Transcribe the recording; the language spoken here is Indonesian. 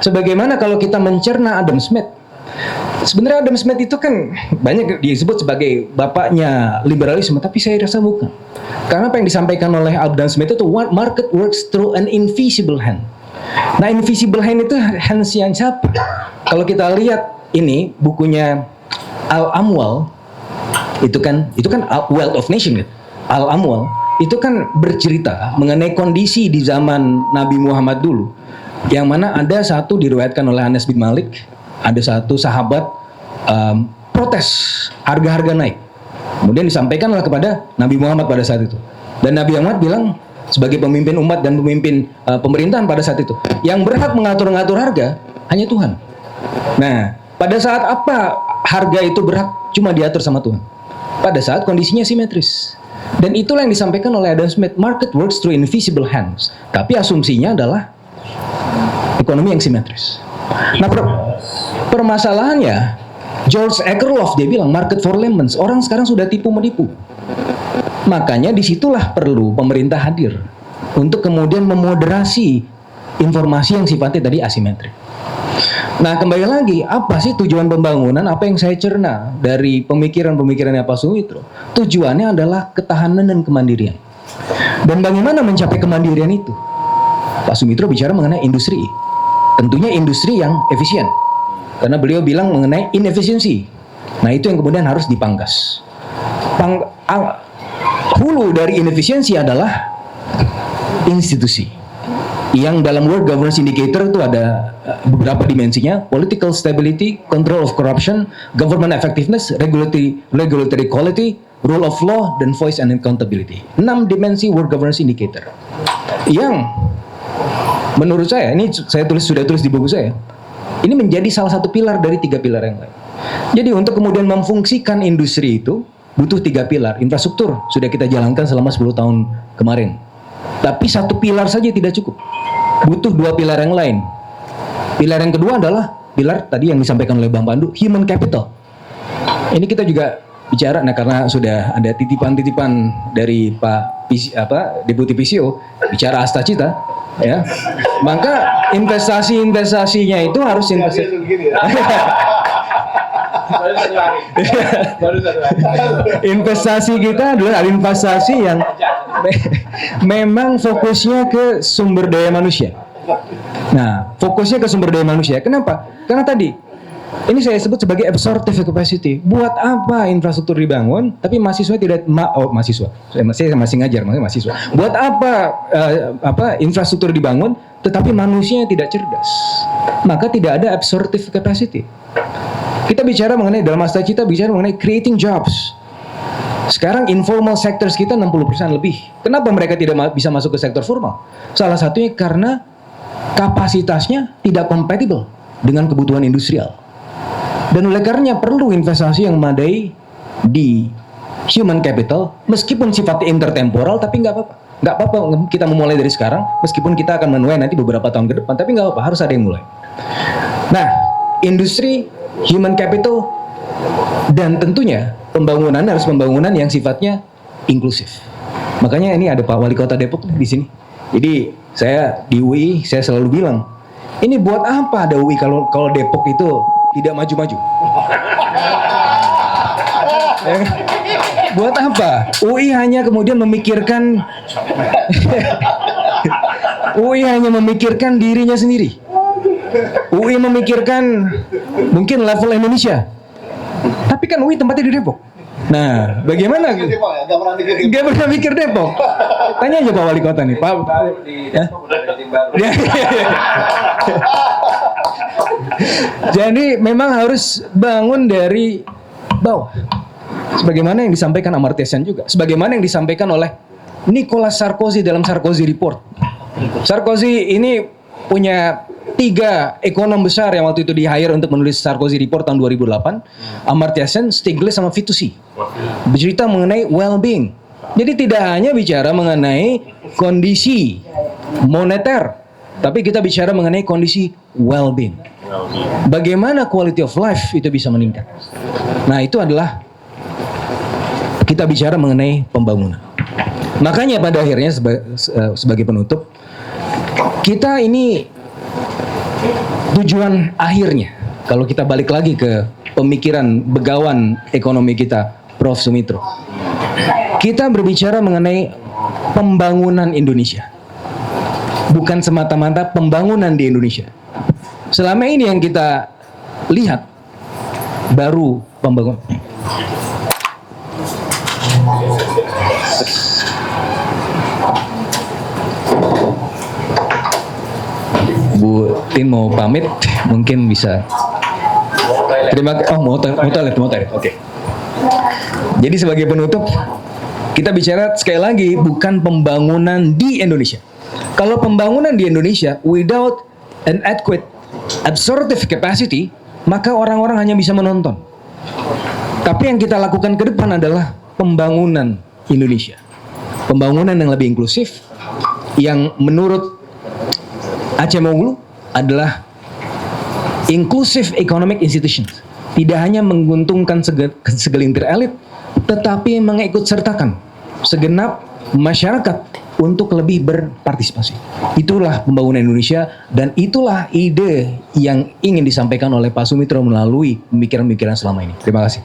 Sebagaimana kalau kita mencerna Adam Smith, sebenarnya Adam Smith itu kan banyak disebut sebagai bapaknya liberalisme, tapi saya rasa bukan. Karena apa yang disampaikan oleh Adam Smith itu, what market works through an invisible hand. Nah, invisible hand itu hands yang siapa? Kalau kita lihat ini bukunya Al-Amwal, itu kan Wealth of Nation, Al-Amwal itu kan bercerita mengenai kondisi di zaman Nabi Muhammad dulu, yang mana ada satu diriwayatkan oleh Anas bin Malik, ada satu sahabat protes harga-harga naik, kemudian disampaikanlah kepada Nabi Muhammad pada saat itu, dan Nabi Muhammad bilang sebagai pemimpin umat dan pemimpin pemerintahan pada saat itu, yang berhak mengatur-ngatur harga hanya Tuhan. Nah, pada saat apa harga itu berhak cuma diatur sama Tuhan? Pada saat kondisinya simetris. Dan itulah yang disampaikan oleh Adam Smith, market works through invisible hands. Tapi asumsinya adalah ekonomi yang simetris. Nah, permasalahannya, George Akerlof dia bilang market for lemons. Orang sekarang sudah tipu-menipu. Makanya disitulah perlu pemerintah hadir untuk kemudian memoderasi informasi yang sifatnya tadi asimetrik. Nah, kembali lagi, apa sih tujuan pembangunan? Apa yang saya cerna dari pemikiran-pemikirannya Pak Sumitro? Tujuannya adalah ketahanan dan kemandirian. Dan bagaimana mencapai kemandirian itu? Pak Sumitro bicara mengenai industri. Tentunya industri yang efisien. Karena beliau bilang mengenai inefisiensi. Nah, itu yang kemudian harus dipangkas. Hulu dari inefisiensi adalah institusi. Yang dalam World Governance Indicator itu ada beberapa dimensinya: political stability, control of corruption, government effectiveness, regulatory quality, rule of law, dan voice and accountability. 6 dimensi World Governance Indicator. Yang menurut saya, ini saya sudah tulis di buku saya, ini menjadi salah satu pilar dari 3 pilar yang lain. Jadi untuk kemudian memfungsikan industri itu butuh 3 pilar. Infrastruktur sudah kita jalankan selama 10 tahun kemarin. Tapi 1 pilar saja tidak cukup. Butuh 2 pilar yang lain. Pilar yang kedua adalah pilar tadi yang disampaikan oleh Bang Pandu, human capital. Ini kita juga bicara, nah karena sudah ada titipan-titipan dari Pak Deputi PCO bicara Astacita, ya. Maka investasinya itu harus investasi kita adalah investasi yang memang fokusnya ke sumber daya manusia. Nah, fokusnya ke sumber daya manusia. Kenapa? Karena tadi ini saya sebut sebagai absorptive capacity. Buat apa infrastruktur dibangun tapi mahasiswa tidak mahasiswa. Saya masih ngajar, mahasiswa. Buat apa infrastruktur dibangun tetapi manusianya tidak cerdas? Maka tidak ada absorptive capacity. Kita bicara mengenai dalam Astacita bicara mengenai creating jobs. Sekarang informal sectors kita 60% lebih. Kenapa mereka tidak bisa masuk ke sektor formal? Salah satunya karena kapasitasnya tidak kompatibel dengan kebutuhan industrial. Dan oleh karenanya perlu investasi yang memadai di human capital, meskipun sifatnya intertemporal, tapi nggak apa-apa. Nggak apa-apa kita memulai dari sekarang, meskipun kita akan menuai nanti beberapa tahun ke depan, tapi nggak apa-apa, harus ada yang mulai. Nah, industri, human capital, dan tentunya pembangunan harus pembangunan yang sifatnya inklusif. Makanya ini ada Pak Wali Kota Depok di sini. Jadi saya di UI saya selalu bilang, ini buat apa ada UI kalau Depok itu tidak maju-maju? Buat apa? UI hanya kemudian memikirkan UI hanya memikirkan dirinya sendiri. UI memikirkan mungkin level Indonesia. Tapi kan UI tempatnya di Depok. Nah, bagaimana? Gak pernah mikir Depok. Tanya aja Pak Wali Kota nih, Pak. Ya? Jadi memang harus bangun dari bawah. Sebagaimana yang disampaikan Amartya Sen juga. Sebagaimana yang disampaikan oleh Nicolas Sarkozy dalam Sarkozy Report. Sarkozy ini punya 3 ekonom besar yang waktu itu di-hire untuk menulis Sarkozy Report tahun 2008. Amartya Sen, Stiglitz, sama Fitoussi. Bercerita mengenai well-being. Jadi tidak hanya bicara mengenai kondisi moneter, tapi kita bicara mengenai kondisi well-being. Bagaimana quality of life itu bisa meningkat. Nah, itu adalah kita bicara mengenai pembangunan. Makanya pada akhirnya sebagai penutup, kita ini tujuan akhirnya, kalau kita balik lagi ke pemikiran begawan ekonomi kita, Prof. Sumitro, kita berbicara mengenai pembangunan Indonesia, bukan semata-mata pembangunan di Indonesia. Selama ini yang kita lihat baru pembangunan. Bu Tin mau pamit, mungkin bisa. Terima kasih. Oh, mau toilet. Oke. Jadi sebagai penutup, kita bicara sekali lagi bukan pembangunan di Indonesia. Kalau pembangunan di Indonesia without an adequate absorptive capacity, maka orang-orang hanya bisa menonton. Tapi yang kita lakukan ke depan adalah pembangunan Indonesia. Pembangunan yang lebih inklusif, yang menurut Acemoglu adalah inclusive economic institutions. Tidak hanya menguntungkan segelintir elit, tetapi mengikut sertakan segenap masyarakat untuk lebih berpartisipasi. Itulah pembangunan Indonesia, dan itulah ide yang ingin disampaikan oleh Pak Sumitro melalui pemikiran-pemikiran selama ini. Terima kasih.